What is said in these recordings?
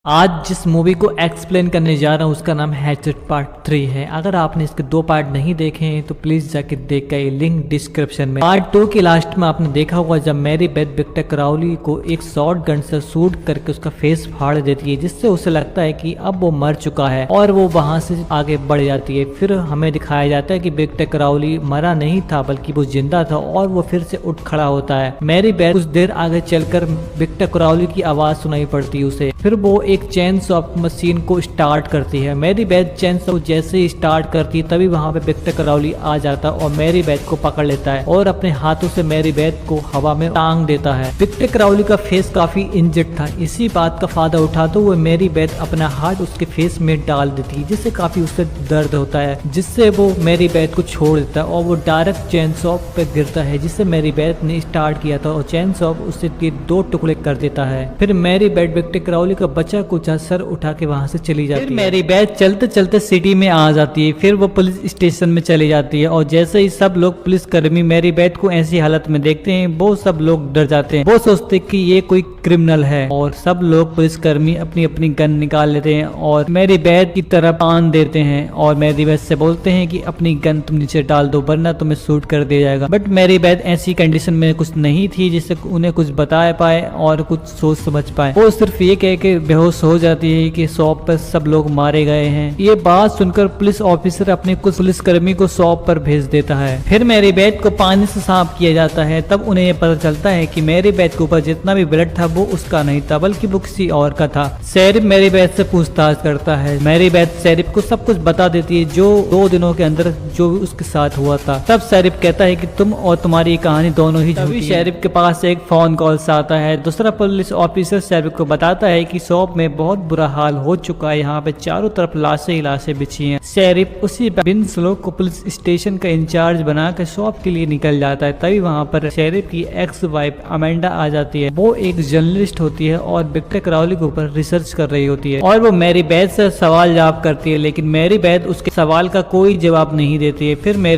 आज जिस मूवी को एक्सप्लेन करने जा रहा हूँ उसका नाम हैचेट पार्ट 3 है। अगर आपने इसके 2 पार्ट नहीं देखे हैं तो प्लीज जाके देख के, लिंक डिस्क्रिप्शन में। पार्ट 2 के लास्ट में आपने देखा होगा जब मैरी बेथ विक्टर क्राउली को एक शॉर्ट गन से शूट करके उसका फेस फाड़ देती है, जिससे उसे लगता है कि अब वो मर चुका है और वो वहां से आगे बढ़ जाती है। फिर हमें दिखाया जाता है कि विक्टर क्राउली मरा नहीं था बल्कि वो जिंदा था और वो फिर से उठ खड़ा होता है। मैरी बेथ कुछ देर आगे चलकर विक्टर क्राउली की आवाज सुनाई पड़ती है उसे। फिर वो एक चेन सॉप मशीन को स्टार्ट करती है। मैरी बेथ चेन सॉप जैसे ही स्टार्ट करती है तभी वहां पे विक्टर क्राउली आ जाता है और मैरी बेथ को पकड़ लेता है और अपने हाथों से मैरी बेथ को हवा में टांग देता है। विक्टर क्राउली का फेस काफी इंजर्ड था, इसी बात का फायदा उठाते हुए मैरी बेथ अपना हाथ उसके फेस में डाल देती है, जिससे काफी उसे दर्द होता है, जिससे वो मैरी बेथ को छोड़ देता है और वो डायरेक्ट चेन सॉप पे गिरता है जिससे मैरी बेथ ने स्टार्ट किया था और चेन सॉप उससे 2 टुकड़े कर देता है। फिर मैरी बेथ विक्टर क्राउली का बचा कुचा सर उठा के वहां से चली जाती है। मैरी बेथ चलते चलते सिटी में आ जाती है। फिर वो पुलिस स्टेशन में चली जाती है और जैसे ही सब लोग पुलिस कर्मी मैरी बेथ को ऐसी हालत में देखते हैं वो सब लोग डर जाते हैं। वो सोचते हैं कि ये कोई क्रिमिनल है और सब लोग पुलिस कर्मी अपनी अपनी गन निकाल लेते हैं और मैरी बेथ की तरफ आन देते हैं और मैरी बेथ से बोलते हैं कि अपनी गन तुम नीचे डाल दो वरना तुम्हें शूट कर दिया जाएगा। बट मैरी बेथ ऐसी कंडीशन में कुछ नहीं थी जिससे उन्हें कुछ बता पाए और कुछ सोच समझ पाए। वो सिर्फ ये कह के बेहोश हो जाती है कि शॉप पर सब लोग मारे गए हैं। ये बात सुनकर पुलिस ऑफिसर अपने कुछ पुलिसकर्मी को शॉप पर भेज देता है। फिर मैरी बेथ को पानी से साफ किया जाता है। तब उन्हें ये पता चलता है कि मैरी बेथ के ऊपर जितना भी ब्लड था वो उसका नहीं था बल्कि वो किसी और का था। शेरिफ मैरी बेथ से पूछताछ करता है। मैरी बेथ शेरिफ को सब कुछ बता देती है जो 2 दिनों के अंदर जो भी उसके साथ हुआ था। तब शेरिफ कहता है कि तुम और तुम्हारी कहानी दोनों ही झूठी। शेरिफ के पास एक फोन कॉल आता है। दूसरा पुलिस ऑफिसर शेरिफ को बताता है कि शॉप में बहुत बुरा हाल हो चुका है, यहाँ पे चारों तरफ लाशें ही लाशें बिछी हैं। शेरिफ उसी विंसलो को पुलिस स्टेशन का इंचार्ज बनाकर शॉप के लिए निकल जाता है। तभी वहाँ पर शेरिफ की एक्स वाइफ अमेंडा आ जाती है। वो एक जर्नलिस्ट होती है और विक्टर क्राउली के ऊपर रिसर्च कर रही होती है और वो मैरी बेथ से सवाल जवाब करती है, लेकिन मैरी बेथ उसके सवाल का कोई जवाब नहीं देती है।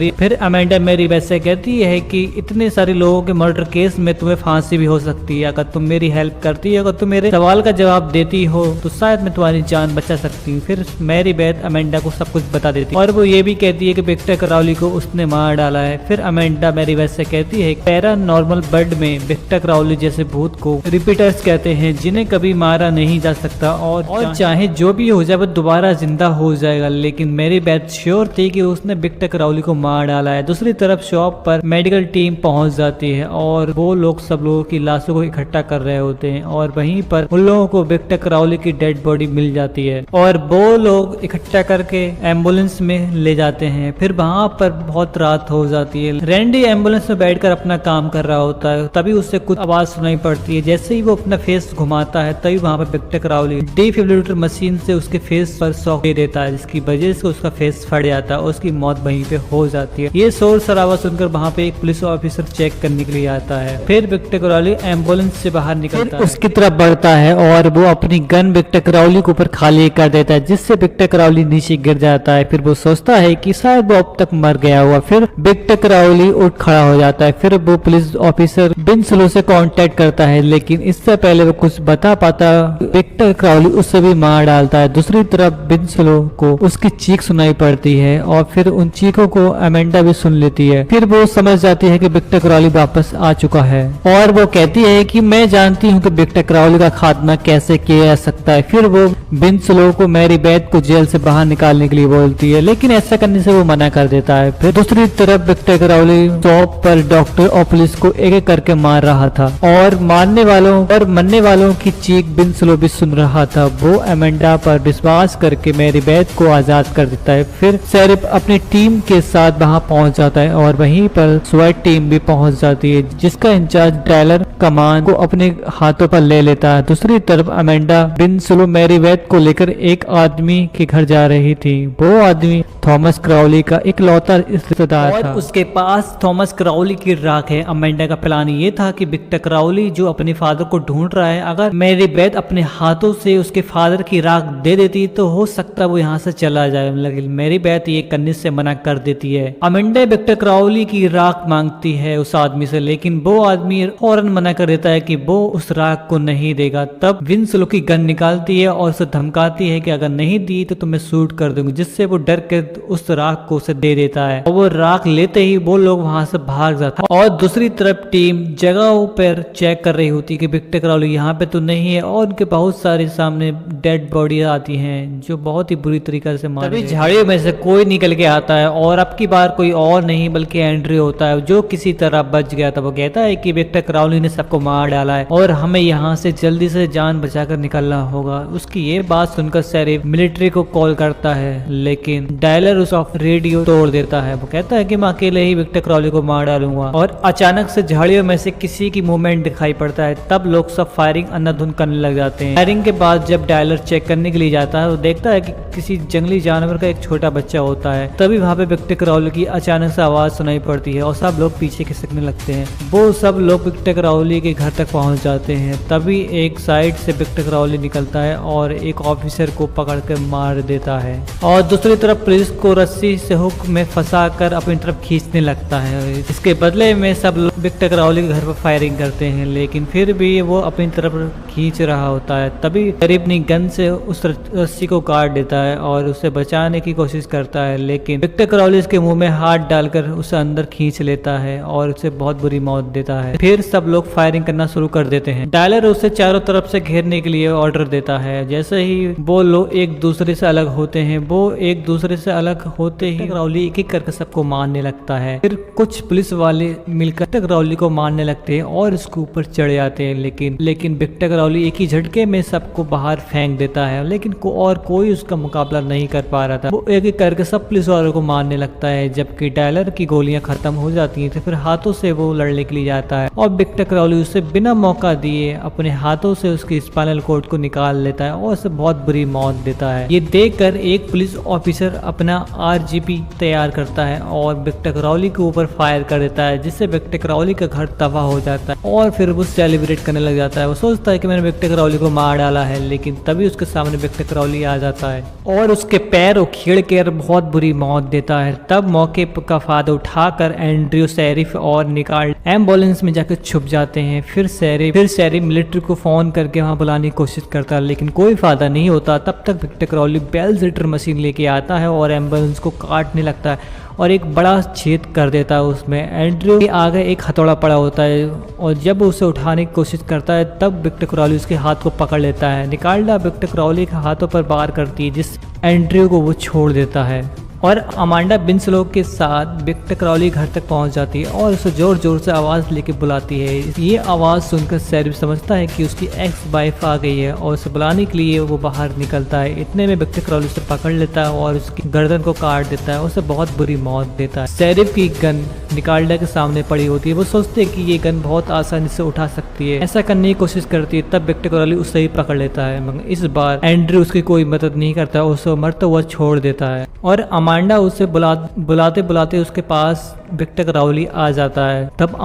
फिर अमेंडा मैरी बेथ से कहती है कि इतने सारे लोगों के मर्डर केस में तुम्हें फांसी भी हो सकती है, अगर तुम मेरी हेल्प करती है, अगर तुम मेरे सवाल का जवाब देती हो तो शायद मैं तुम्हारी जान बचा सकती हूँ। फिर मैरी बेथ अमेंडा को सब कुछ बता देती है और वो ये भी कहती है कि विक्टर क्राउली को उसने मार डाला है। फिर अमेंडा मैरी बेथ से कहती है पैरानॉर्मल वर्ल्ड में विक्टर क्राउली जैसे भूत को रिपीटर्स कहते हैं जिन्हें कभी मारा नहीं जा सकता और चाहे जो भी हो जाए वो दोबारा जिंदा हो जाएगा। लेकिन मैरी बेथ श्योर थी कि उसने विक्टर क्राउली को मार डाला है। दूसरी तरफ शॉप पर मेडिकल टीम पहुंच जाती है और वो लोग सब लोगों की लाशों को इकट्ठा कर रहे होते हैं और वहीं पर उन लोगों को विक्टर क्राउली की डेड बॉडी मिल जाती है और वो लोग इकट्ठा करके एम्बुलेंस में ले जाते हैं। फिर वहां पर बहुत रात हो जाती है। रैंडी एम्बुलेंस में बैठकर अपना काम कर रहा होता है, तभी उसे कुछ आवाज सुनाई पड़ती है। जैसे ही वो अपना फेस घुमाता है तभी वहां पर विक्टर क्राउली डिफिब्रिलेटर मशीन से उसके फेस पर शॉक दे देता है, जिसकी वजह से उसका फेस फट जाता है और उसकी मौत वहीं पे हो जाती है। ये शोर शराबा सुनकर वहां पे एक पुलिस ऑफिसर चेक करने के लिए आता है। फिर विक्टर क्राउली एम्बुलेंस से बाहर निकलता है, उसकी तरफ बढ़ता है और वो अपनी गन विक्टर क्राउली के ऊपर खाली कर देता है, जिससे विक्टर क्राउली नीचे गिर जाता है। फिर वो सोचता है कि शायद वो अब तक मर गया हुआ। फिर विक्टर क्राउली उठ खड़ा हो जाता है। फिर वो पुलिस ऑफिसर विंसलो से कांटेक्ट करता है, लेकिन इससे पहले वो कुछ बता पाता विक्टर क्राउली उससे भी मार डालता है। दूसरी तरफ विंसलो को उसकी चीख सुनाई पड़ती है और फिर उन चीखों को अमेंडा भी सुन लेती है। फिर वो समझ जाती है कि विक्टर क्राउली वापस आ चुका है और वो कहती है कि मैं जानती हूँ कि विक्टर क्राउली का खात्मा कैसे किया जा सकता है। फिर वो विंसलो को मैरी बेथ को जेल से बाहर निकालने के लिए बोलती है, लेकिन ऐसा करने से वो मना कर देता है। फिर दूसरी तरफ विक्टर क्राउली शॉप पर डॉक्टर और पुलिस को एक एक करके मार रहा था और मारने वालों और मरने वालों की चीख विंसलो भी सुन रहा था। वो अमेंडा पर विश्वास करके मैरी बेथ को आजाद कर देता है। फिर शेरिफ अपनी टीम के साथ वहां पहुंच जाता है और वहीं पर स्वैट टीम भी पहुंच जाती है, जिसका इंचार्ज टायलर कमान को अपने हाथों पर ले लेता है। दूसरी तरफ अमेंडा विंसलो मैरी बेथ को लेकर एक आदमी के घर जा रही थी। वो आदमी थॉमस क्राउली का इकलौता रिश्तेदार था। उसके पास थॉमस क्राउली की राख है। अमेंडा का प्लान ये था कि विक्टर क्राउली जो अपने फादर को ढूंढ रहा है, अगर मैरी बेथ अपने हाथों से उसके फादर की राख दे देती तो हो सकता है वो यहाँ से चला जाए, लेकिन मैरी बेथ ये करने से मना कर देती है। अमेंडा विक्टर क्राउली की राख मांगती है उस आदमी से, लेकिन वो आदमी फौरन मना कर देता है कि वो उस राख को नहीं देगा। तब विंसलो की गन निकालती है और उसे धमकाती है कि अगर नहीं दी तो तुम्हें शूट कर दूंगी, जिससे वो डर के उस राख को उसे दे देता है और वो राख लेते ही वो लोग वहां से भाग जाते हैं। और दूसरी तरफ टीम जगहों पर चेक कर रही होती है कि विक्टर क्राउली यहाँ पे तो नहीं है, और उनके बहुत सारे सामने डेड बॉडी आती हैं जो बहुत ही बुरी तरीके से मारी। तभी झाड़ियों में से कोई निकल के आता है और अब की बार कोई और नहीं बल्कि एंड्रयू होता है, जो किसी तरह बच गया था। वो कहता है कि विक्टर क्राउली ने सबको मार डाला है और हमें यहाँ से जल्दी से जान बचाकर निकलना होगा। उसकी ये बात सुनकर शेरिफ मिलिट्री को कॉल करता है, लेकिन डायलर उस रेडियो तोड़ देता है। वो कहता है कि मैं अकेले ही विक्टर क्राउली को मार डालूंगा। और अचानक से झाड़ियों में से किसी की मूवमेंट दिखाई पड़ता है। तब लोग सब फायरिंग अंधाधुंध करने लग जाते हैं। फायरिंग के बाद जब डायलर चेक करने के लिए जाता है, वो देखता है कि किसी जंगली जानवर का एक छोटा बच्चा होता है। तभी वहां पे विक्टर क्राउली की अचानक से आवाज सुनाई पड़ती है और सब लोग पीछे खिसकने लगते हैं। वो सब लोग विक्टर क्राउली के घर तक पहुंच जाते हैं। तभी एक साइड से विक्टर क्राउली निकलता है और एक ऑफिसर को पकड़ कर मार देता है, और दूसरी तरफ पुलिस को रस्सी से हुक में फंसाकर अपनी तरफ खींचने लगता है। इसके बदले में सब लोग विक्टर क्राउली के घर पर फायरिंग करते हैं, लेकिन फिर भी वो अपनी तरफ खींच रहा होता है। तभी शेरिफ अपनी गन से उस रस्सी को काट देता है और उसे बचाने की कोशिश करता है, लेकिन विक्टर क्राउली उसके मुंह में हाथ डालकर उसे अंदर खींच लेता है और उसे बहुत बुरी मौत देता है। फिर सब लोग फायरिंग करना शुरू कर देते हैं। डायलर उसे चारों तरफ से घेरने के लिए ऑर्डर देता है। जैसे ही वो लोग एक दूसरे से अलग होते हैं, वो एक दूसरे से अलग होते ही क्राउली एक एक करके सबको मारने लगता है। फिर कुछ पुलिस वाले मिलकर क्राउली को मारने लगते हैं और उसके ऊपर चढ़ जाते हैं, लेकिन विक्टर क्राउली एक ही झटके में सबको बाहर फेंक देता है, लेकिन कोई उसका मुकाबला नहीं कर पा रहा था। वो एक एक करके सब पुलिस वालों को मारने लगता है। जबकि डायलर की गोलियां खत्म हो जाती हैं तो फिर हाथों से वो लड़ने के लिए जाता है और विक्टर क्राउली उसे बिना मौका दिए अपने हाथों से उसकी स्पाइनल कॉर्ड को निकाल लेता है और उसे बहुत बुरी मौत देता है। ये देखकर एक पुलिस ऑफिसर अपना आरजीपी तैयार करता है और विक्टर क्राउली के ऊपर फायर कर देता है, जिससे विक्टर क्राउली का घर तबाह हो जाता है और फिर वो सेलिब्रेट करने लग जाता है। वो सोचता है कि मैंने विक्टर क्राउली को मार डाला है, लेकिन तभी उसके सामने विक्टर क्राउली आ जाता है और उसके पैर उखेड़ कर बहुत बुरी मौत देता है। तब मौके का फायदा उठाकर एंड्रयू, शेरिफ और निकाल एम्बुलेंस में जाकर छुप जाते हैं। फिर शेरिफ मिलिट्री को फोन करके वहां बुलाने की कोशिश करता है, लेकिन कोई फायदा नहीं होता। तब तक विक्टर क्राउली बेल जेटर मशीन लेके आता है और एम्बुलेंस को काटने लगता है और एक बड़ा छेद कर देता है उसमें। एंड्रयू के आगे एक हथौड़ा पड़ा होता है और जब उसे उठाने की कोशिश करता है तब विक्टर क्राउली उसके हाथ को पकड़ लेता है। निकाल्डा विक्टर क्राउली के हाथों पर वार करती है, जिस एंड्रयू को वो छोड़ देता है और अमांडा विंसलो के साथ विक्टर क्राउली घर तक पहुंच जाती है और उसे जोर जोर से आवाज लेके बुलाती है। ये आवाज सुनकर शेरिफ समझता है कि उसकी एक्स वाइफ आ गई है और उसे बुलाने के लिए वो बाहर निकलता है। इतने में विक्टर क्राउली उसे पकड़ लेता है और उसकी गर्दन को काट देता है, उसे बहुत बुरी मौत देता है। शेरिफ की गन निकाल्डा के सामने पड़ी होती है। वो सोचते है कि ये गन बहुत आसानी से उठा सकती है, ऐसा करने की कोशिश करती है। तब विक्टर क्राउली उसे ही पकड़ लेता है, मगर इस बार एंड्रयू उसकी कोई मदद नहीं करता, उसे मरता हुआ छोड़ देता है और अमांडा उसे बुलाते बुलाते उसके पास विक्टर क्राउली आ जाता है। तब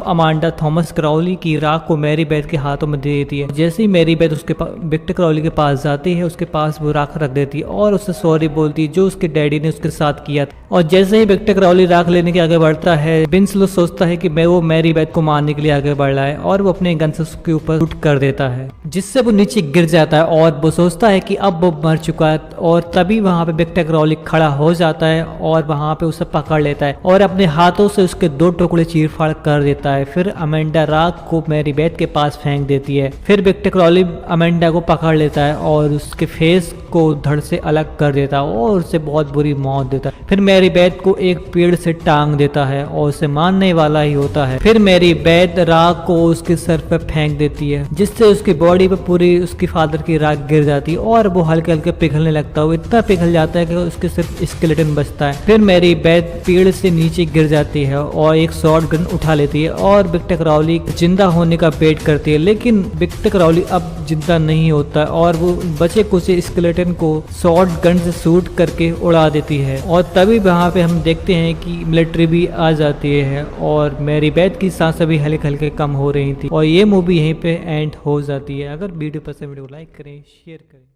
अमांडा थॉमस क्राउली की राख को मैरी बेथ के हाथों में दे देती है। जैसे ही मैरी बेथ उसके विक्टर क्राउली के पास जाती है, उसके पास वो राख रख देती है और उससे सॉरी बोलती है जो उसके डैडी ने उसके साथ किया था। और जैसे ही विक्टर क्राउली राख लेने के आगे बढ़ता है, विंसलो सोचता है कि वो मैरी बेथ को मारने के लिए आगे बढ़ रहा है और वो अपने गन से उसके ऊपर शूट कर देता है, जिससे वो नीचे गिर जाता है और वो सोचता है कि अब वो मर चुका है। और तभी वहां पे विक्टर क्राउली खड़ा हो जाता है और वहां पे उसे पकड़ लेता है और अपने हाथों से उसके 2 टुकड़े चीर-फाड़ कर देता है। फिर अमेंडा राख को मैरी बेथ के पास फेंक देती है। फिर विक्टर क्राउली अमेंडा को पकड़ लेता है और उसके फेस को धड़ से अलग कर देता है और उसे बहुत बुरी मौत देता है। फिर मैरी बेथ को एक पेड़ से टांग देता है और उसे मारने वाला ही होता है। फिर मैरी बेथ राख को उसके सर पर फेंक देती है, जिससे उसकी बॉडी पर पूरी उसकी फादर की राख गिर जाती है और वो हल्के हल्के पिघलने लगता है। वो इतना पिघल जाता है कि उसके सिर्फ स्केलेटन बचता है। फिर मैरी बेथ पेड़ से नीचे नीचे गिर जाती है और एक शॉर्ट गन उठा लेती है और विक्टर क्राउली जिंदा होने का वेट करती है, लेकिन विक्टर क्राउली अब जिंदा नहीं होता और वो बचे कुछ स्केलेटन को शॉर्ट गन से शूट करके उड़ा देती है। और तभी वहाँ पे हम देखते हैं कि मिलिट्री भी आ जाती है और मेरी बेथ की सांसें भी हल्के हल्के कम हो रही थी और ये मूवी यहीं पे एंड हो जाती है। अगर वीडियो पसंद वीडियो को लाइक करें, शेयर करें।